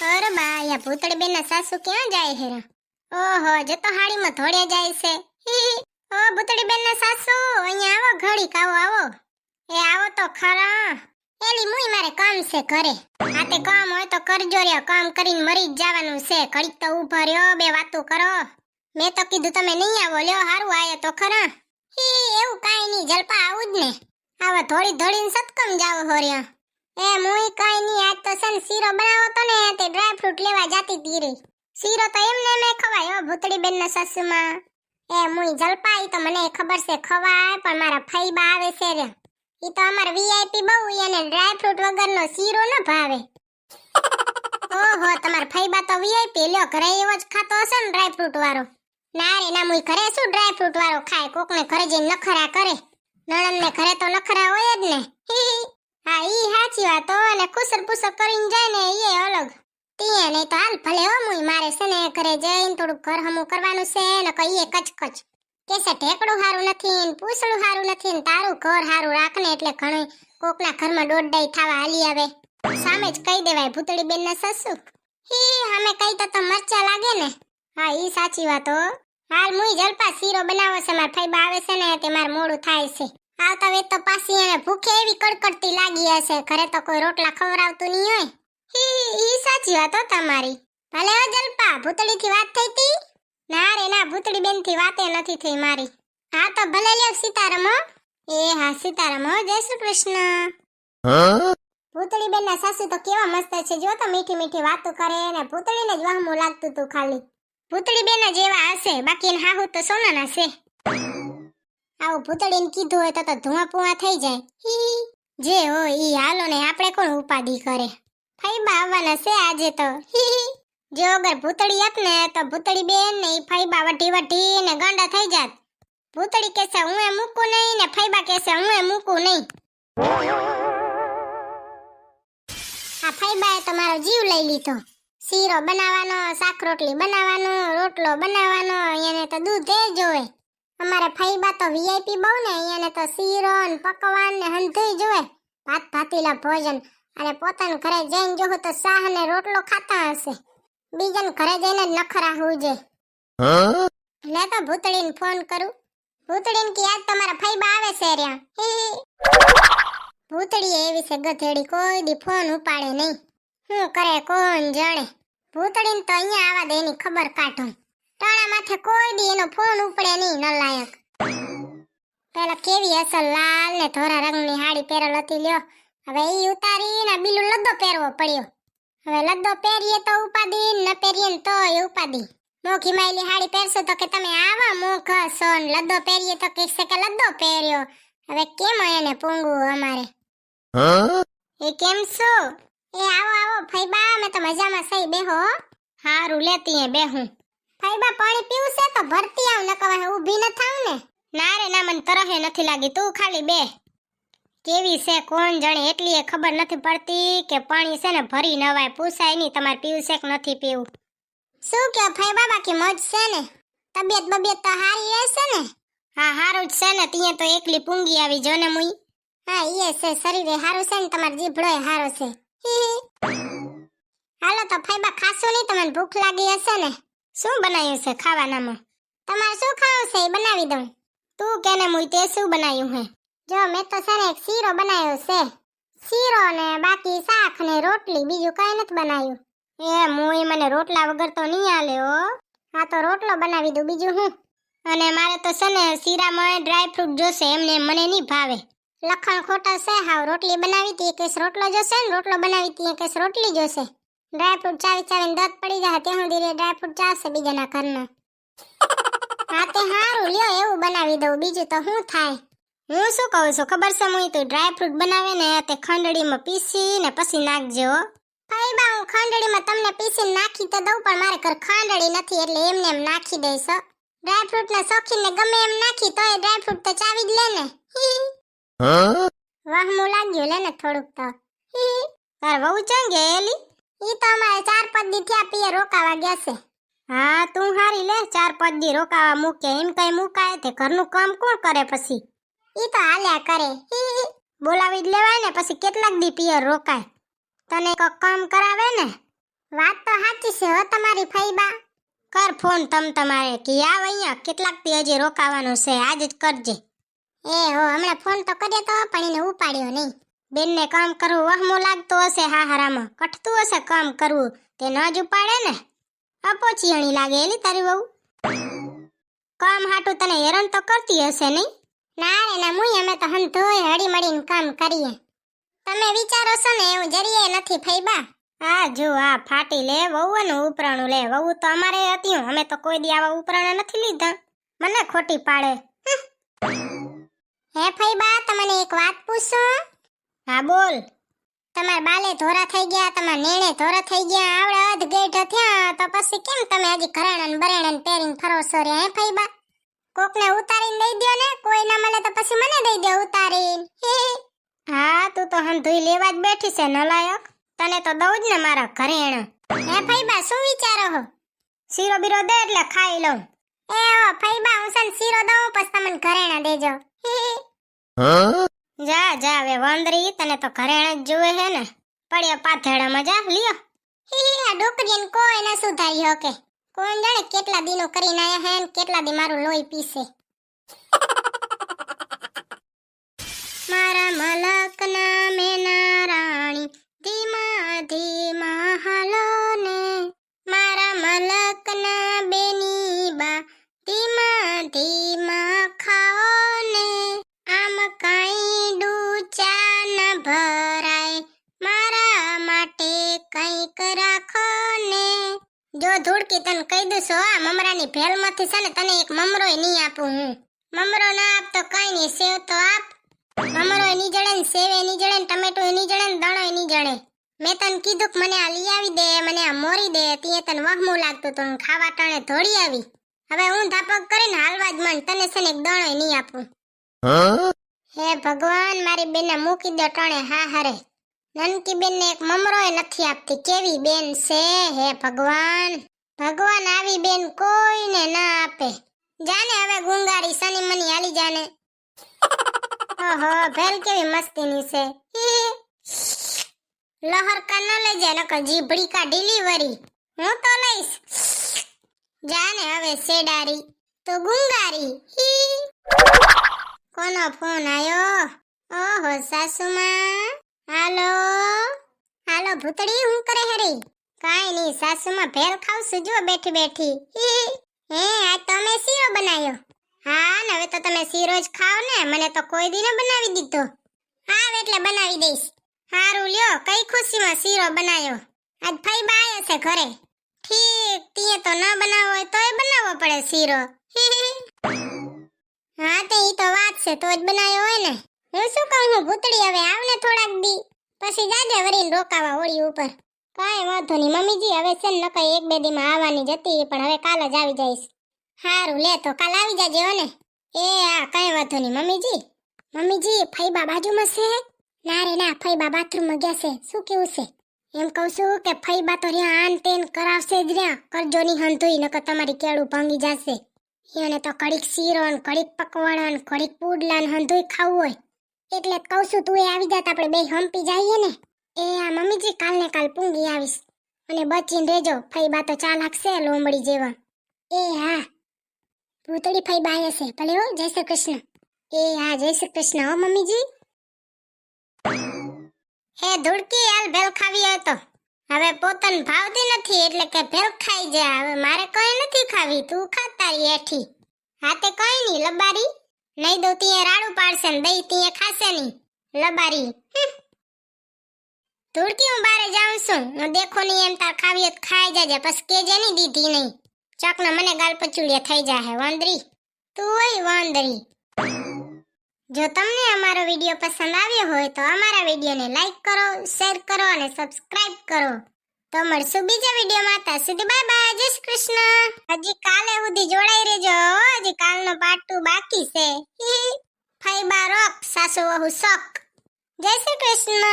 અરે બા યા ભૂતળી બેન ના સાસુ ક્યાં જાય હેરા? ઓહો જે તો હાડીમાં ધોડે જાય છે. હી. ઓ ભૂતળી બેન ના સાસુ અહીંયા આવો ઘડીક આવો. એ આવો તો ખરા. એલી મુઈ મારે કામ છે ઘરે. આતે કામ હોય તો કરજો રે, કામ કરીને મરી જ જવાનું છે. ઘડીક તો ઊભા રહ્યો, બે વાતો કરો. મેં તો કીધું તમે નહીં આવો, લ્યો હારું આયા તો ખરા. હી એવું કાઈ નહીં, જલપા આવું જ ને. આવા ધોડીને સતકમ જાવ હો રે. એ મુઈ કાઈ નહીં, આજ તો સન શીરો બનાવો તો ને તે ડ્રાય ફ્રૂટ લેવા જાતી તી રે. શીરો તો એમને મે ખવાય હો ભૂતળી બેન ના સાસુમાં. એ મુઈ જલપા ઈ તો મને ખબર છે ખવાય, પણ મારા ફઈબા આવે છે રે. ઈ તો અમાર વીઆઈપી બહુ, એને ડ્રાય ફ્રૂટ વગરનો શીરો ન ભાવે. ઓહો તમાર ફઈબા તો વીઆઈપી, લ્યો ઘરે એવો જ ખાતો હશે ને ડ્રાય ફ્રૂટ વાળો. ના રે ના, મુઈ ઘરે શું ડ્રાય ફ્રૂટ વાળો ખાય, કોકને ઘરે જઈને નખરા કરે. નણંદ ને ઘરે તો નખરા હોય જ ને. હા ઈ હાચી વાત હો, અને ખુસર પુસર કરીને જાય ને ઈ અલગ. તીએ નહીં તો હાલ ભલે હો, મુઈ મારે છે ને ઘરે જઈને થોડું ઘર હમું કરવાનું છે ને કહીએ કચકચ. કેસે ઢેકડું હારું નથી ને પૂછડું હારું નથી ને તારું ઘર હારું રાખને એટલે ઘણું કોકના ઘરમાં દોડડાઈ થાવા હાલી આવે. સામે જ કહી દેવાય ભૂતળી બેન ના સસુ. હી અમે કઈ તો મરચા લાગે ને. હા ઈ સાચી વાત હો. હાલ મુઈ જલપા શીરો બનાવો છે, માર ફઈબા આવે છે ને તે માર મોડું થાય છે. આવતા વેત તો પાછી એને ભૂખે એવી કડકડતી લાગી હશે, ઘરે તો કોઈ રોટલા ખવરાવતું નહીં હોય. ઈ સાચી વાત હો તમારી. ભલે હો જલપા, ભૂતળી થી વાત થઈ તી? ના રે ના, ભૂતળી બેન થી વાતે નથી થઈ મારી. હા તો ભલે લ્યો સીતારામ હો. એ હા સીતારામ હો, જય શ્રી કૃષ્ણ. ભૂતળી બેન ના સાસુ તો કેવા મસ્ત છે, જો તો મીઠી મીઠી વાતો કરે ને ભૂતળીને જ વહમું લાગતું તું ખાલી. ભૂતળી બેન જેવા હશે, બાકી એને હાહુ તો સોનાના છે. આવું ભૂતળીને કીધું હોય તો ધુઆ પુઆ થઈ જાય. હી જે હોય ઈ હાલો ને, આપણે કોણ ઉપાધી કરે. ફઈબા આવવાના છે આજે તો. હી જો અગર ભૂતળી હત ને તો ભૂતળી બેન ને ઈ ફઈબા વઢી ને ગાંડા થઈ જાત. ભૂતળી કહેશે હું એ મૂકું નહીં ને ફઈબા કહેશે હું એ મૂકું નહીં. આ ફઈબાએ તો મારો જીવ લઈ લીધો. શીરો બનાવવાનો, શાક રોટલી બનાવવાનો, રોટલો બનાવવાનો, એને તો દૂધ એ જોવે. અમારે ફઈબા તો વીઆઈપી બહુ ને, એને તો શીરો ને પકવાન ને હંધુય જોવે. ભાત ભાતીલા ભોજન. અને પોતાના ઘરે જઈને જોહું તો શાહ ને રોટલો ખાતા હશે. બીજાને ઘરે જઈને જ નખરા હુજે. લે તો ભૂતળીને ફોન કરું. ભૂતળીને કે આજ તમારા ફઈબા આવે છે રહ્યા. ભૂતળી એવી છે ગધેડી, કોઈ દી ફોન ઉપાડે નહીં. શું કરે કોણ જાણે. ભૂતળીને તો અહીંયા આવા દે એની ખબર કાઢો. ટાણા માથે કોઈ દી એનો ફોન ઉપડે નહીં, નલાયક. પેલા કેવી અસલ લાલ ને ધોરા રંગની હાડી પહેરેલ હતી, લ્યો હવે ઈ ઉતારીને બીલું લદ્દો પહેરવો પડ્યો. હવે લદ્દો પહેરીએ તો ઉપાદી, ન પહેરીએ ને તોય ઉપાદી. મોઘી માયલી હાડી પહેરશો તો કે તમે આવા મોઘા છો, ને લદ્દો પહેરીએ તો કહેશે કે લદ્દો પહેર્યો. હવે કેમ એને પૂંગવું અમારે? એ કેમ છો? એ આવો ફઈબા, અમે તો મજામાં સહી, બેહો. હારું લેતી હે બેહું. ફઈબા પાણી પીવું છે તો ભરતી આવ, ન કવાય ઊભી ન થાવ ને. ના રે ના, મને તરહે નથી લાગી, તું ખાલી બે. કેવી છે કોણ જાણે, એટલી એ ખબર નથી પડતી કે પાણી છે ને ભરી નવાય. પૂછાય નહીં તમારે પીવું છે કે નથી પીવું. શું કે ફઈબા, બાકી મોજ છે ને? તબિયત તો હારી રહેશે ને? હા હારું જ છે ને, તીએ તો એકલી પૂંગી આવી જો ને મુઈ. હા ઈ છે, શરીરે હારું છે ને, તમાર જીભડોય હારો છે. હાલો તો ફઈબા ખાશો નહીં, તમને ભૂખ લાગી હશે ને? શું બનાવ્યું છે ખાવાનામાં? તમારે શું ખાવું છે એ બનાવી દઉં. તું કેને મુઈ તે શું બનાવ્યું હે? જો મેં તો છે ને એક શીરો બનાવ્યો છે. શીરો ને બાકી શાક ને રોટલી, બીજું કઈ નથી બનાવ્યું. એ મુઈ મને રોટલા વગર તો નહીં આલે હો. હા તો રોટલો બનાવી દઉં, બીજું હું. અને મારે તો છે ને શીરામાં ડ્રાય ફ્રૂટ જોશે, એમને મને નહીં ભાવે. લખણ ખોટા છે હાવ. રોટલી બનાવી તી કેસ રોટલો જોશે ને રોટલો બનાવી તી કેસ રોટલી જોશે. ડ્રાય ફ્રૂટ ચાવીને દત પડી જાય ત્યાં સુધી ડ્રાય ફ્રૂટ ચાવશે બીજાના ઘરના. હા તે હારું લ્યો, એવું બનાવી દઉં, બીજું તો શું થાય. હું શું કહું છું ખબર છે મુઈ, તું ડ્રાય ફ્રૂટ બનાવે ને તે ખંડડીમાં પીસી ને પછી નાખજો. ફઈબા હું ખંડડીમાં તમને પીસીને નાખી તો દઉં, પણ મારે ઘર ખંડડી નથી એટલે એમને એમ નાખી દઈશ. ડ્રાય ફ્રૂટ ના શોખીનને ગમે એમ નાખી તો એ ડ્રાય ફ્રૂટ તો ચાવી જ લે ને. વહમું લાગ્યું લે ને થોડુંક તો. તાર વહુ ચાં ગયેલી? ઈ તો અમારે 4-5 દી થયા પીએ રોકાવા ગયા છે. હા તું હારી લે, 4-5 દી રોકાવા મૂકે, એમ કઈ મુકાય તે ઘરનું કામ કોણ કરે પછી? ઈ તો હાલ્યા કરે. બોલાવી જ લેવાય ને, પછી કેટલાક દી પિયર રોકાય. તને કોક કામ કરાવે ને. વાત છે હો તમારી ફઈબા. કર ફોન તમારે કે આવ અહીંયા કેટલાક દી હજી રોકાવાનું છે આજ જ કરજે. એ હો હમણાં ફોન તો કર્યો તો પણ એને ઉપાડ્યો નહીં. બેનને કામ કરવું વહમો લાગતો હશે હાહારામાં કઠતું હશે કામ કરવું તે ન જ ઉપાડે ને. અપોચિયાણી લાગે એલી તારી વહુ. કામ હાટું તને હેરાન તો કરતી હશે નહીં? ના રે ના મુઈ અમે તો હંધોય હળી મળીને કામ કરીએ. તમે વિચારો છો ને એવું જરીએ નથી ફઈબા. હા જો આ ફાટી લે વહુનું ઉપરાણું લે. વહુ તો અમારે હતી અમે તો કોઈ દી આવા ઉપરાણા નથી લીધા. મને ખોટી પાડે. હે ફઈબા તમને એક વાત પૂછું? હા બોલ. તમાર બાલે ધોરા થઈ ગયા તમાર નેણે ધોરા થઈ ગયા આવડે અધ ગેઠ થયા તો પછી કેમ તમે હજી ઘરેણાં બરેણાં પહેરીને ફરો છો રે હે ફઈબા? કોકને ઉતારીને દઈ દ્યો ને કોઈ ના મળે તો પછી મને દઈ દે ઉતારીને. હા તું તો હંધુઈ લેવા જ બેઠી છે નલાયક. તને તો દઉં જ ને મારા ઘરેણાં. હે ફઈબા શું વિચારો હો? શીરો બીરો દે એટલે ખાઈ લઉં. એ ઓ ફઈબા હું સન શીરો દઉં પછી તમને ઘરેણાં દેજો. જા જા હવે વંદરી તને તો ઘરેણાં જ જોવે હે ને. પડ્યા પાથેડામાં જા લ્યો. આ ડોકરીને કોઈ ના સુધારી હકે. કોણ જાણે કેટલા દીનો કરીને આયા હે ને કેટલા દી મારું લોહી પીસે. મારા મલકના મેના રાણી ધીમા ધીમા હાલો ને. મારા મલકના બેની બા ધીમા ધીમા ખાઓ ને. આમ કાઈ ડૂચા ન ભરાય મારા માટે કંઈક રાખો ને. જો ધૂળકી તને કહી દઉં છું આ મમરાની ભેલમાંથી છે ને તને એક મમરોય નહીં આપું હું. મમરો ના આપ તો કઈ નહીં સેવ તો આપ. મમરોય નહીં જડે ને સેવે નહીં જડે ને ટમેટોય નહીં જડે ને દણોય નહીં જડે. મેં તને કીધું કે મને આ લઈ આવી દે મને આ મોરી દે તીએ તને વહમું લાગતું તો ખાવા ટાણે ધોડી આવી. હવે હું ધાપક કરીને હાલવા જ માંડ તને છે ને એક દણોય નહીં આપું. હે ભગવાન મારી બેનને મૂકી દો ટાણે હા હારે. નનકી બેનને એક મમરોય નથી આપતી કેવી બેન છે હે ભગવાન. ભગવાન આવી બેન કોઈને ના આપે. જાને હવે ગુંગારી સની મની હાલી જાને. ઓહો ભેલ કેવી મસ્તીની છે. લહર કા ન લઈ જાય નકર જીભડી કા ડિલિવરી હું તો લઈશ. જાને હવે સેડારી તો ગુંગારી. કોનો ફોન આયો? ઓહો સાસુમાં. હાલો હાલો ભૂતડી હું કરે હેરી? કાઈ નહીં સાસુમાં ભેલ ખાવશું જો બેઠી બેઠી. હે આ તમે શીરો બનાવ્યો? હા ને હવે તો તમે શીરો જ ખાઓ ને મને તો કોઈ દી ન બનાવી દીધો. હા એટલે બનાવી દઈશ. હારું લ્યો કઈ ખુશીમાં શીરો બનાવ્યો? આજ ફઈબા આયા છે ઘરે. ઠીક તીએ તો ન બનાવો હોય તોય બનાવવો પડે શીરો. હા તે ઈ તો વાત છે તો જ બનાવ્યો હોય ને. હું શું કહું હું ભૂતડી હવે આવને થોડાક દી પછી જાજે વરીને રોકાવા હોળી ઉપર. કાંઈ વાંધો નહીં મમ્મીજી હવે છે ને નકઈ એક બે દીમાં આવવાની જ હતી પણ હવે કાલ જ આવી જઈશ. હારું લે તો કાલ આવી જાજે હો ને. એ હા કાંઈ વાંધો નહીં મમ્મીજી. મમ્મીજી ફઈબા બાજુમાં છે? ના રે ના ફઈબા બાથરૂમમાં ગયા છે. શું કેવું છે? એમ કહું છું કે ફઈબા તો રહ્યા આન તેન કરાવશે જ રહ્યા. કરજો ની હંધુઈ નકર તમારી કેળું ભાંગી જશે. એને તો કડીક શીરો ને કડીક પકવાડા ને કડીક પુડલા ને હંધુઈ ખાવું હોય એટલે કહું છું તું એ આવી જાત આપણે બે હંપી જઈએ ને. એ આ મમ્મીજી કાલ ને કાલ પૂંગી આવીશ અને બચીને રહેજો. ફઈબા તો ચાલાક છે લોમડી જેવા. એ હા ભૂતડી ફઈબા આવ્યા છે ભલે હો. જય શ્રી કૃષ્ણ. એ હા જય શ્રી કૃષ્ણ હો મમ્મીજી. હે ધુડકી હાલ ભેલ ખાવી હોય તો હવે પોતાને ભાવતી નથી એટલે કે ભેલ ખાઈ જા. હવે મારે કઈ નથી ખાવી તું ખા તારી હેઠી. હા તે કઈ નહીં લબારી નહીં દઉં તીએ રાડું પાડશે ને દઈ તીએ ખાશે નહીં લબારી. ધુડકી હું બારે જાઉં છું હું દેખો નહીં એમ તાર ખાવી હોય ખાઈ જાજે પછી કેજે નહીં દીધી નહીં. ચકના મને ગાલ પચુડિયા થઈ જાહે વાંદરી. તું હોય વાંદરી. જો તમને અમારો વિડિયો પસંદ આવ્યો હોય તો અમારા વિડિયોને લાઈક કરો શેર કરો અને સબસ્ક્રાઇબ કરો. તો મળશું બીજા વિડિયોમાં. ત્યાં સુધી બાય બાય જય શ્રી કૃષ્ણ. હજી કાલે સુધી જોડાઈ રહેજો. હજી કાલનો પાર્ટ 2 બાકી છે. ફઈબા રોક સાસુ વહુ શોક. જય શ્રી કૃષ્ણ.